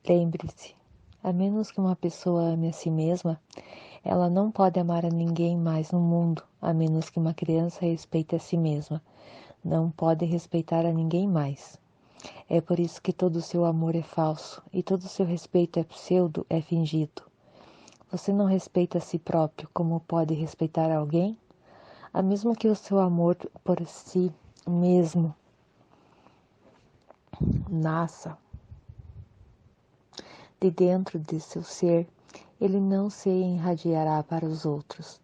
Lembre-se, a menos que uma pessoa ame a si mesma, ela não pode amar a ninguém mais no mundo, a menos que uma criança respeite a si mesma. Não pode respeitar a ninguém mais. É por isso que todo o seu amor é falso, e todo o seu respeito é pseudo, é fingido. Você não respeita a si próprio, como pode respeitar alguém? A mesmo que o seu amor por si mesmo nasça de dentro de seu ser, ele não se irradiará para os outros.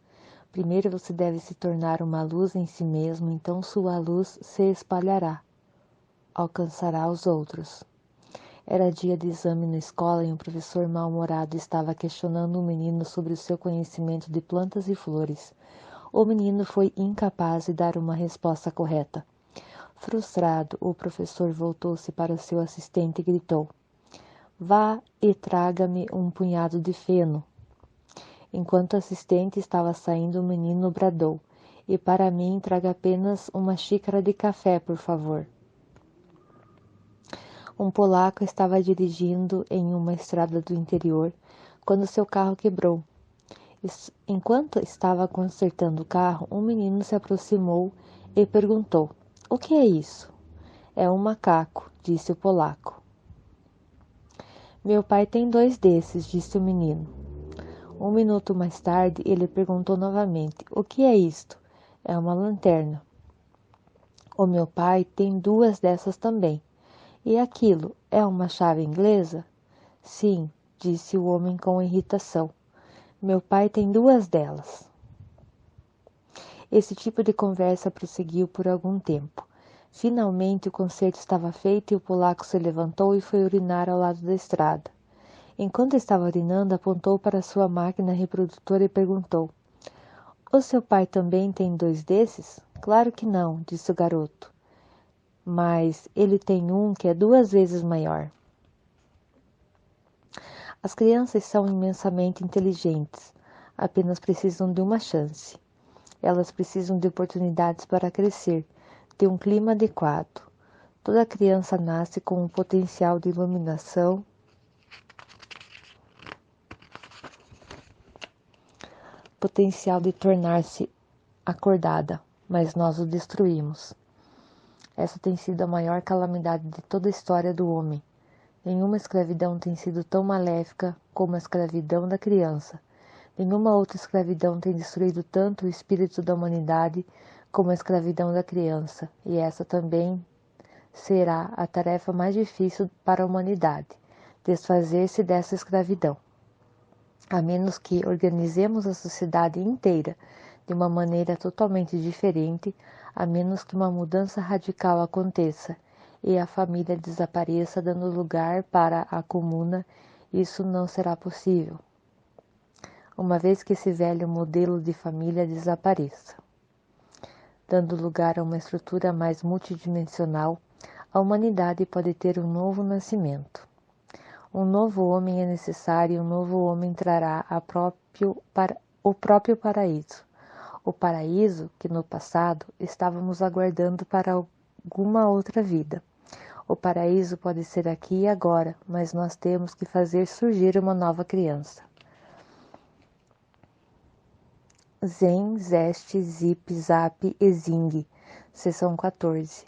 Primeiro você deve se tornar uma luz em si mesmo, então sua luz se espalhará, alcançará os outros. Era dia de exame na escola e um professor mal-humorado estava questionando um menino sobre o seu conhecimento de plantas e flores. O menino foi incapaz de dar uma resposta correta. Frustrado, o professor voltou-se para seu assistente e gritou: "Vá e traga-me um punhado de feno." Enquanto o assistente estava saindo, o menino bradou: "E para mim, traga apenas uma xícara de café, por favor." Um polaco estava dirigindo em uma estrada do interior quando seu carro quebrou. Enquanto estava consertando o carro, um menino se aproximou e perguntou: "O que é isso?" "É um macaco", disse o polaco. "Meu pai tem 2 desses", disse o menino. Um minuto mais tarde, ele perguntou novamente: "O que é isto?" "É uma lanterna." "O meu pai tem 2 dessas também." "E aquilo é uma chave inglesa?" "Sim", disse o homem com irritação. "Meu pai tem 2 delas." Esse tipo de conversa prosseguiu por algum tempo. Finalmente o concerto estava feito e o polaco se levantou e foi urinar ao lado da estrada. Enquanto estava urinando, apontou para sua máquina reprodutora e perguntou: "O seu pai também tem 2 desses?" "Claro que não", disse o garoto. "Mas ele tem um que é 2 vezes maior." As crianças são imensamente inteligentes, apenas precisam de uma chance. Elas precisam de oportunidades para crescer, de um clima adequado. Toda criança nasce com um potencial de iluminação, potencial de tornar-se acordada, mas nós o destruímos. Essa tem sido a maior calamidade de toda a história do homem. Nenhuma escravidão tem sido tão maléfica como a escravidão da criança. Nenhuma outra escravidão tem destruído tanto o espírito da humanidade como a escravidão da criança, e essa também será a tarefa mais difícil para a humanidade, desfazer-se dessa escravidão. A menos que organizemos a sociedade inteira de uma maneira totalmente diferente, a menos que uma mudança radical aconteça e a família desapareça, dando lugar para a comuna, isso não será possível, uma vez que esse velho modelo de família desapareça. Dando lugar a uma estrutura mais multidimensional, a humanidade pode ter um novo nascimento. Um novo homem é necessário e um novo homem trará o próprio paraíso. O paraíso que no passado estávamos aguardando para alguma outra vida. O paraíso pode ser aqui e agora, mas nós temos que fazer surgir uma nova criança. Zen, Zeste, Zip, Zap e Zing, Seção 14,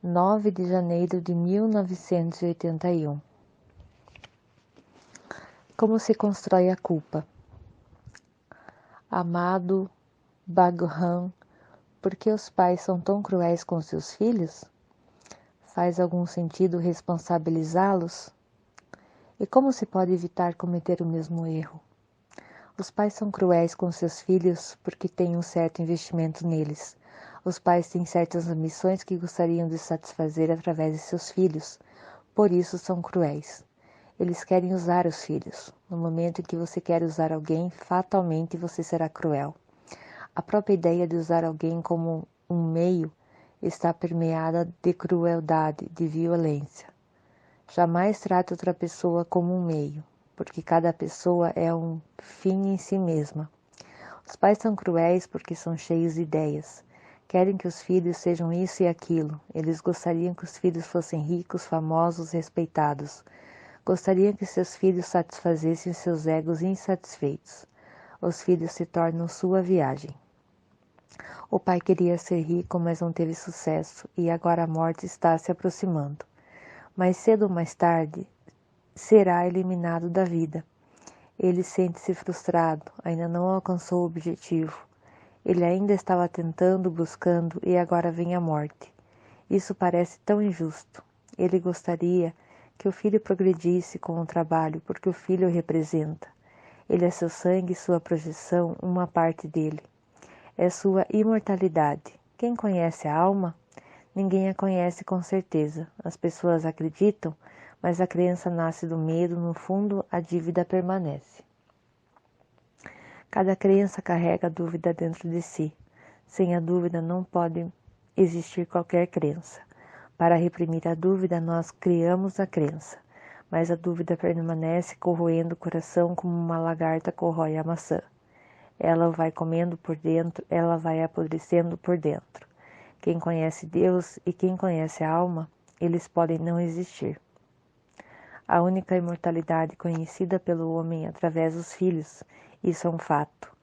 9 de janeiro de 1981. Como se constrói a culpa? Amado Bhagwan, por que os pais são tão cruéis com seus filhos? Faz algum sentido responsabilizá-los? E como se pode evitar cometer o mesmo erro? Os pais são cruéis com seus filhos porque têm um certo investimento neles. Os pais têm certas ambições que gostariam de satisfazer através de seus filhos, por isso são cruéis. Eles querem usar os filhos. No momento em que você quer usar alguém, fatalmente você será cruel. A própria ideia de usar alguém como um meio está permeada de crueldade, de violência. Jamais trate outra pessoa como um meio, porque cada pessoa é um fim em si mesma. Os pais são cruéis porque são cheios de ideias. Querem que os filhos sejam isso e aquilo. Eles gostariam que os filhos fossem ricos, famosos, respeitados. Gostaria que seus filhos satisfazessem seus egos insatisfeitos. Os filhos se tornam sua viagem. O pai queria ser rico, mas não teve sucesso, e agora a morte está se aproximando. Mais cedo ou mais tarde, será eliminado da vida. Ele sente-se frustrado, ainda não alcançou o objetivo. Ele ainda estava tentando, buscando, e agora vem a morte. Isso parece tão injusto. Ele gostaria que o filho progredisse com o trabalho, porque o filho o representa. Ele é seu sangue, sua projeção, uma parte dele. É sua imortalidade. Quem conhece a alma? Ninguém a conhece com certeza. As pessoas acreditam, mas a crença nasce do medo, no fundo a dívida permanece. Cada crença carrega dúvida dentro de si. Sem a dúvida não pode existir qualquer crença. Para reprimir a dúvida, nós criamos a crença, mas a dúvida permanece corroendo o coração como uma lagarta corrói a maçã. Ela vai comendo por dentro, ela vai apodrecendo por dentro. Quem conhece Deus e quem conhece a alma, eles podem não existir. A única imortalidade conhecida pelo homem é através dos filhos, isso é um fato.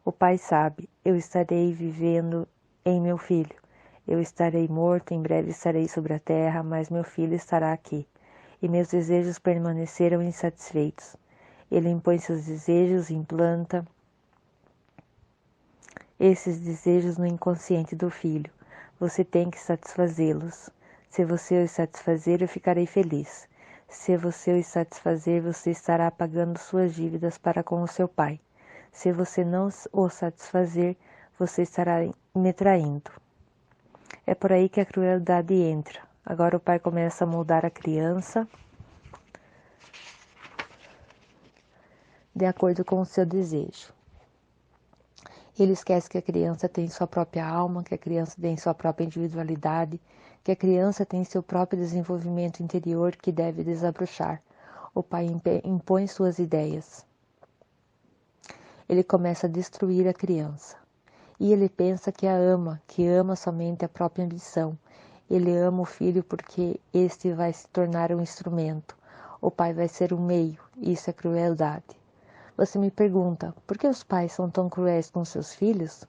O pai sabe, eu estarei vivendo em meu filho. Eu estarei morto, em breve estarei sobre a terra, mas meu filho estará aqui. E meus desejos permaneceram insatisfeitos. Ele impõe seus desejos, implanta esses desejos no inconsciente do filho. Você tem que satisfazê-los. Se você os satisfazer, eu ficarei feliz. Se você os satisfazer, você estará pagando suas dívidas para com o seu pai. Se você não o satisfazer, você estará me traindo. É por aí que a crueldade entra. Agora o pai começa a moldar a criança de acordo com o seu desejo. Ele esquece que a criança tem sua própria alma, que a criança tem sua própria individualidade, que a criança tem seu próprio desenvolvimento interior que deve desabrochar. O pai impõe suas ideias. Ele começa a destruir a criança. E ele pensa que a ama, que ama somente a própria ambição. Ele ama o filho porque este vai se tornar um instrumento. O pai vai ser um meio. Isso é crueldade. Você me pergunta, por que os pais são tão cruéis com seus filhos?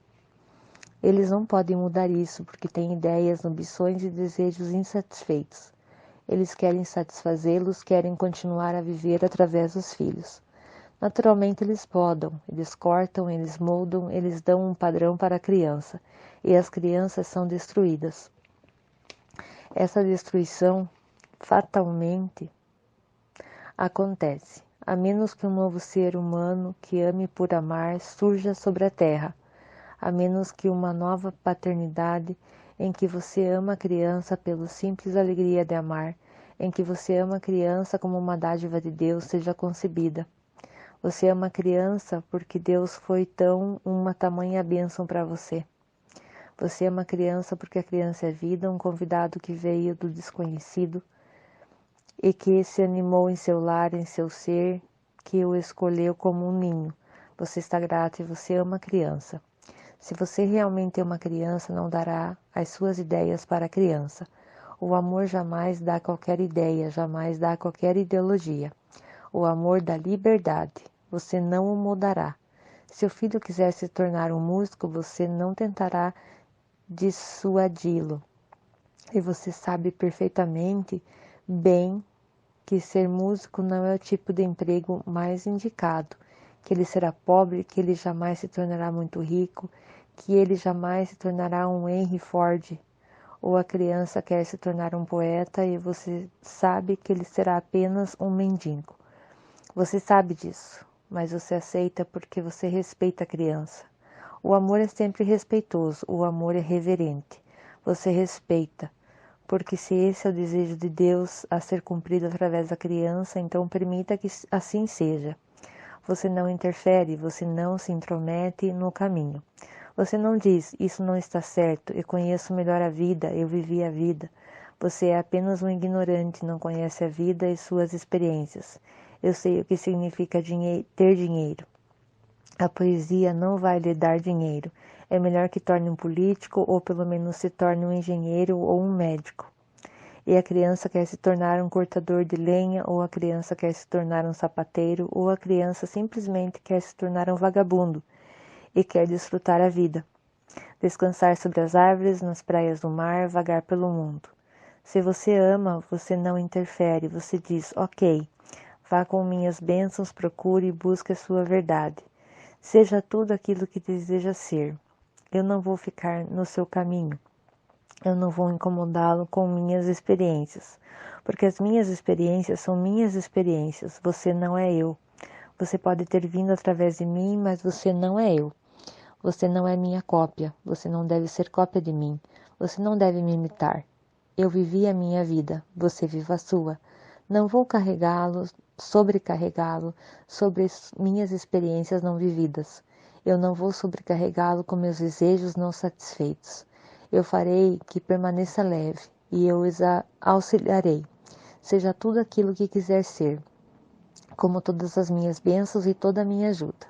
Eles não podem mudar isso porque têm ideias, ambições e desejos insatisfeitos. Eles querem satisfazê-los, querem continuar a viver através dos filhos. Naturalmente eles podam, eles cortam, eles moldam, eles dão um padrão para a criança, e as crianças são destruídas. Essa destruição, fatalmente, acontece, a menos que um novo ser humano que ame por amar surja sobre a terra, a menos que uma nova paternidade em que você ama a criança pela simples alegria de amar, em que você ama a criança como uma dádiva de Deus seja concebida. Você ama a criança porque Deus foi uma tamanha bênção para você. Você ama a criança porque a criança é vida, um convidado que veio do desconhecido e que se animou em seu lar, em seu ser, que o escolheu como um ninho. Você está grato e você ama a criança. Se você realmente ama a criança, não dará as suas ideias para a criança. O amor jamais dá qualquer ideia, jamais dá qualquer ideologia. O amor dá liberdade. Você não o mudará. Se o filho quiser se tornar um músico, você não tentará dissuadi-lo. E você sabe perfeitamente bem que ser músico não é o tipo de emprego mais indicado, que ele será pobre, que ele jamais se tornará muito rico, que ele jamais se tornará um Henry Ford, ou a criança quer se tornar um poeta e você sabe que ele será apenas um mendigo. Você sabe disso, mas você aceita porque você respeita a criança. O amor é sempre respeitoso, o amor é reverente. Você respeita, porque se esse é o desejo de Deus a ser cumprido através da criança, então permita que assim seja. Você não interfere, você não se intromete no caminho. Você não diz, isso não está certo, eu conheço melhor a vida, eu vivi a vida. Você é apenas um ignorante, não conhece a vida e suas experiências. Eu sei o que significa ter dinheiro. A poesia não vai lhe dar dinheiro. É melhor que torne um político ou pelo menos se torne um engenheiro ou um médico. E a criança quer se tornar um cortador de lenha, ou a criança quer se tornar um sapateiro, ou a criança simplesmente quer se tornar um vagabundo e quer desfrutar a vida. Descansar sobre as árvores, nas praias do mar, vagar pelo mundo. Se você ama, você não interfere, você diz, ok, vá com minhas bênçãos, procure e busque a sua verdade. Seja tudo aquilo que deseja ser. Eu não vou ficar no seu caminho. Eu não vou incomodá-lo com minhas experiências, porque as minhas experiências são minhas experiências, você não é eu. Você pode ter vindo através de mim, mas você não é eu. Você não é minha cópia, você não deve ser cópia de mim, você não deve me imitar. Eu vivi a minha vida, você viva a sua. Não vou sobrecarregá-lo sobre minhas experiências não vividas. Eu não vou sobrecarregá-lo com meus desejos não satisfeitos. Eu farei que permaneça leve e eu os auxiliarei. Seja tudo aquilo que quiser ser, como todas as minhas bênçãos e toda a minha ajuda.